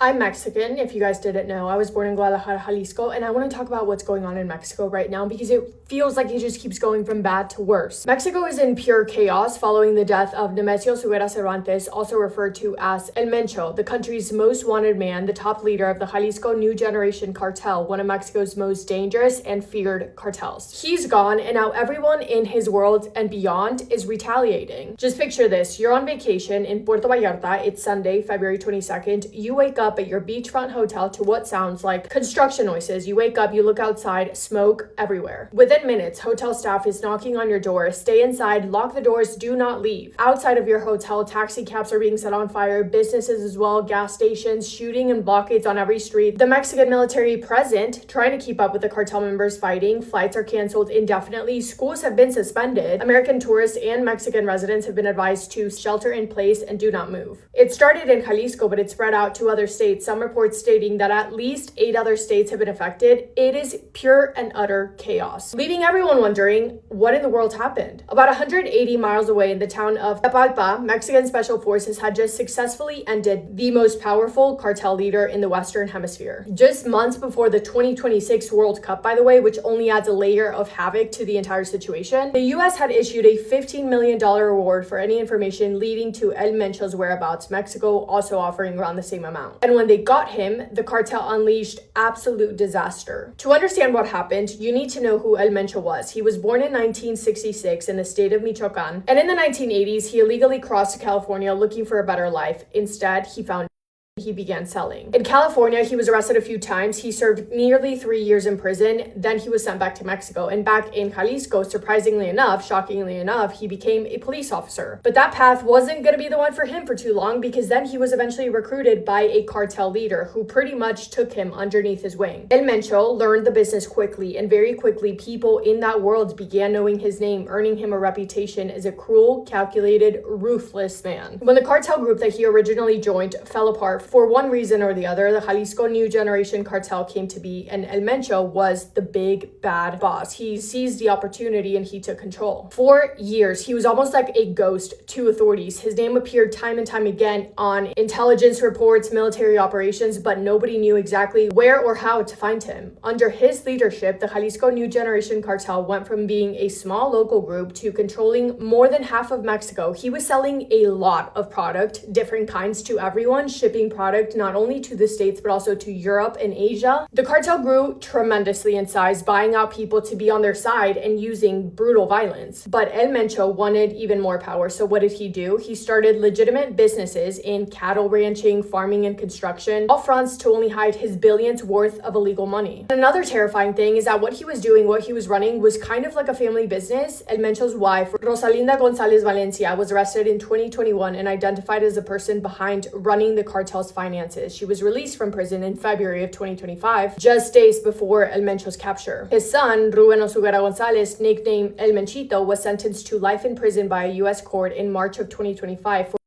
I'm Mexican, if you guys didn't know. I was born in Guadalajara, Jalisco, and I want to talk about what's going on in Mexico right now because it feels like it just keeps going from bad to worse. Mexico is in pure chaos following the death of Nemesio Suguera Cervantes, also referred to as El Mencho, the country's most wanted man, the top leader of the Jalisco New Generation Cartel, one of Mexico's most dangerous and feared cartels. He's gone, and now everyone in his world and beyond is retaliating. Just picture this. You're on vacation in Puerto Vallarta. It's Sunday, February 22nd. You wake up at your beachfront hotel to what sounds like construction noises. You wake up, you look outside, smoke everywhere. Within minutes, hotel staff is knocking on your door. Stay inside, lock the doors, do not leave. Outside of your hotel, taxi cabs are being set on fire, businesses as well, gas stations, shooting and blockades on every street. The Mexican military present, trying to keep up with the cartel members fighting. Flights are canceled indefinitely. Schools have been suspended. American tourists and Mexican residents have been advised to shelter in place and do not move. It started in Jalisco, but it spread out to other states. Some reports stating that at least 8 other states have been affected. It is pure and utter chaos, leaving everyone wondering what in the world happened. About 180 miles away in the town of Tapalpa, Mexican special forces had just successfully ended the most powerful cartel leader in the Western Hemisphere. Just months before the 2026 World Cup, by the way, which only adds a layer of havoc to the entire situation, the US had issued a $15 million reward for any information leading to El Mencho's whereabouts, Mexico also offering around the same amount. And when they got him, the cartel unleashed absolute disaster. To understand what happened, you need to know who El Mencho was. He was born in 1966 in the state of Michoacan, and in the 1980s, he illegally crossed to California looking for a better life. Instead, he began selling. In California, he was arrested a few times. He served nearly 3 years in prison. Then he was sent back to Mexico. And back in Jalisco, surprisingly enough, shockingly enough, he became a police officer. But that path wasn't going to be the one for him for too long, because then he was eventually recruited by a cartel leader who pretty much took him underneath his wing. El Mencho learned the business quickly, and very quickly people in that world began knowing his name, earning him a reputation as a cruel, calculated, ruthless man. When the cartel group that he originally joined fell apart, for one reason or the other, the Jalisco New Generation Cartel came to be, and El Mencho was the big bad boss. He seized the opportunity and he took control. For years, he was almost like a ghost to authorities. His name appeared time and time again on intelligence reports, military operations, but nobody knew exactly where or how to find him. Under his leadership, the Jalisco New Generation Cartel went from being a small local group to controlling more than half of Mexico. He was selling a lot of product, different kinds, to everyone, shipping product not only to the States, but also to Europe and Asia. The cartel grew tremendously in size, buying out people to be on their side and using brutal violence. But El Mencho wanted even more power. So what did he do? He started legitimate businesses in cattle ranching, farming, and construction, all fronts to only hide his billions worth of illegal money. Another terrifying thing is that what he was doing, what he was running, was kind of like a family business. El Mencho's wife, Rosalinda Gonzalez Valencia, was arrested in 2021 and identified as the person behind running the cartel's finances. She was released from prison in February of 2025, just days before El Mencho's capture. His son, Ruben Osuguera Gonzalez, nicknamed El Menchito, was sentenced to life in prison by a U.S. court in March of 2025 for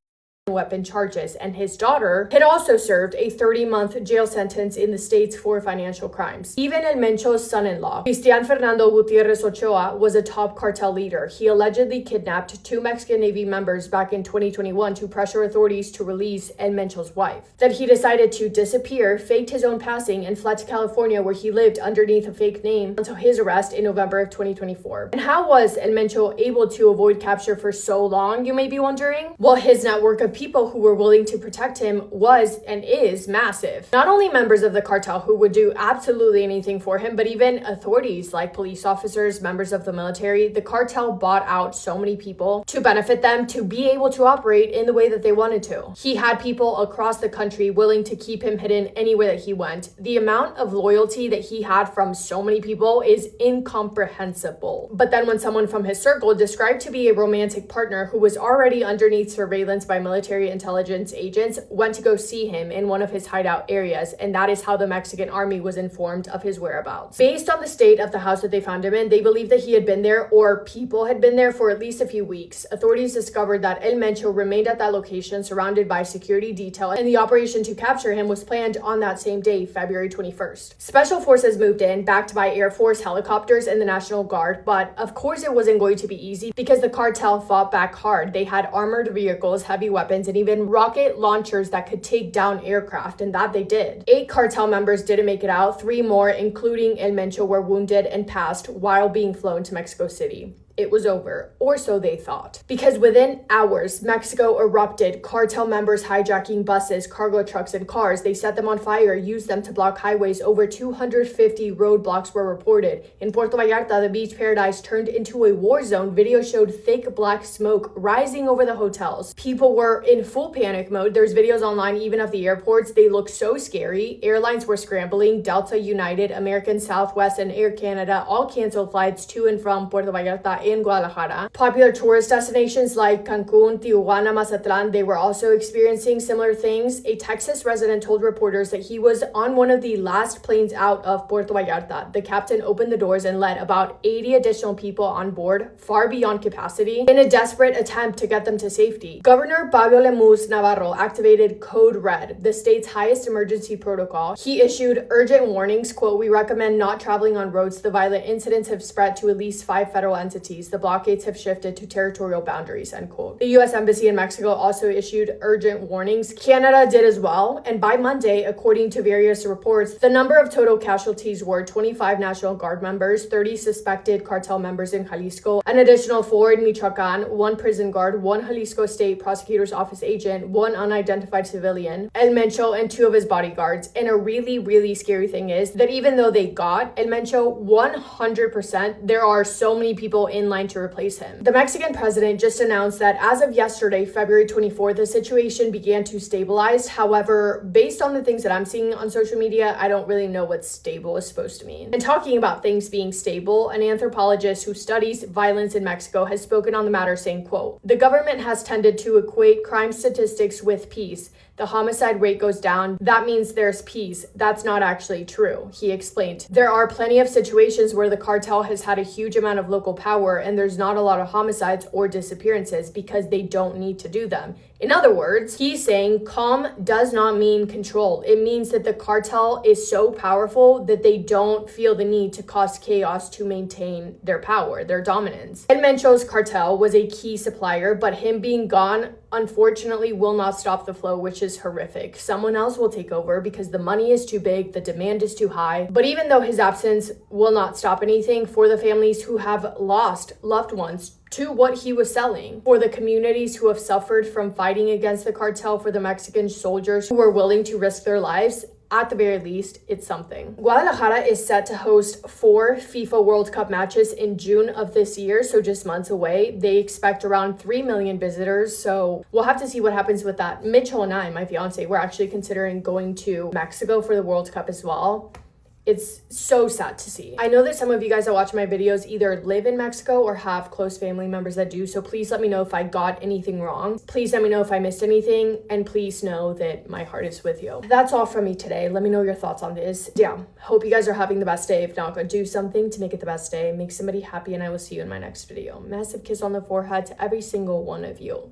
weapon charges, and his daughter had also served a 30-month jail sentence in the States for financial crimes. Even El Mencho's son-in-law, Cristian Fernando Gutierrez Ochoa, was a top cartel leader. He allegedly kidnapped 2 Mexican Navy members back in 2021 to pressure authorities to release El Mencho's wife. Then he decided to disappear, faked his own passing, and fled to California, where he lived underneath a fake name until his arrest in November of 2024. And how was El Mencho able to avoid capture for so long, you may be wondering? Well, his network of people who were willing to protect him was and is massive. Not only members of the cartel who would do absolutely anything for him, but even authorities like police officers, members of the military. The cartel bought out so many people to benefit them to be able to operate in the way that they wanted to. He had people across the country willing to keep him hidden anywhere that he went. The amount of loyalty that he had from so many people is incomprehensible. But then when someone from his circle, described to be a romantic partner who was already underneath surveillance by military intelligence agents, went to go see him in one of his hideout areas, and that is how the Mexican army was informed of his whereabouts. Based on the state of the house that they found him in, they believed that he had been there, or people had been there, for at least a few weeks. Authorities discovered that El Mencho remained at that location surrounded by security detail, and the operation to capture him was planned on that same day, February 21st. Special forces moved in, backed by Air Force helicopters and the National Guard, but of course it wasn't going to be easy because the cartel fought back hard. They had armored vehicles, heavy weapons, weapons and even rocket launchers that could take down aircraft, and that they did. 8 cartel members didn't make it out. 3 more, including El Mencho, were wounded and passed while being flown to Mexico City. It was over, or so they thought. Because within hours, Mexico erupted, cartel members hijacking buses, cargo trucks, and cars. They set them on fire, used them to block highways. Over 250 roadblocks were reported. In Puerto Vallarta, the beach paradise turned into a war zone. Video showed thick black smoke rising over the hotels. People were in full panic mode. There's videos online even of the airports. They look so scary. Airlines were scrambling. Delta, United, American, Southwest, and Air Canada all canceled flights to and from Puerto Vallarta in Guadalajara. Popular tourist destinations like Cancun, Tijuana, Mazatlan, they were also experiencing similar things. A Texas resident told reporters that he was on one of the last planes out of Puerto Vallarta. The captain opened the doors and let about 80 additional people on board, far beyond capacity, in a desperate attempt to get them to safety. Governor Pablo Lemus Navarro activated Code Red, the state's highest emergency protocol. He issued urgent warnings, quote, "We recommend not traveling on roads. The violent incidents have spread to at least 5 federal entities. The blockades have shifted to territorial boundaries," end quote. The U.S. Embassy in Mexico also issued urgent warnings. Canada did as well. And by Monday, according to various reports, the number of total casualties were 25 National Guard members, 30 suspected cartel members in Jalisco, an additional 4 in Michoacan, 1 prison guard, 1 Jalisco State Prosecutor's Office agent, 1 unidentified civilian, El Mencho, and 2 of his bodyguards. And a really, really scary thing is that even though they got El Mencho 100%, there are so many people in line to replace him. The Mexican president just announced that as of yesterday, February 24th, the situation began to stabilize. However, based on the things that I'm seeing on social media, I don't really know what stable is supposed to mean. And talking about things being stable, an anthropologist who studies violence in Mexico has spoken on the matter, saying, quote, "The government has tended to equate crime statistics with peace. The homicide rate goes down. That means there's peace. That's not actually true," he explained. "There are plenty of situations where the cartel has had a huge amount of local power and there's not a lot of homicides or disappearances because they don't need to do them." In other words, he's saying calm does not mean control. It means that the cartel is so powerful that they don't feel the need to cause chaos to maintain their power, their dominance. El Mencho's cartel was a key supplier, but him being gone, unfortunately, will not stop the flow, which is horrific. Someone else will take over because the money is too big, the demand is too high. But even though his absence will not stop anything for the families who have lost loved ones to what he was selling, for the communities who have suffered from fighting against the cartel, for the Mexican soldiers who were willing to risk their lives, at the very least, it's something. Guadalajara is set to host 4 FIFA World Cup matches in June of this year, so just months away. They expect around 3 million visitors, so we'll have to see what happens with that. Mitchell and I, my fiance, we're actually considering going to Mexico for the World Cup as well. It's so sad to see. I know that some of you guys that watch my videos either live in Mexico or have close family members that do, so please let me know if I got anything wrong. Please let me know if I missed anything, and please know that my heart is with you. That's all from me today. Let me know your thoughts on this. Yeah, hope you guys are having the best day. If not, go do something to make it the best day. Make somebody happy, and I will see you in my next video. Massive kiss on the forehead to every single one of you.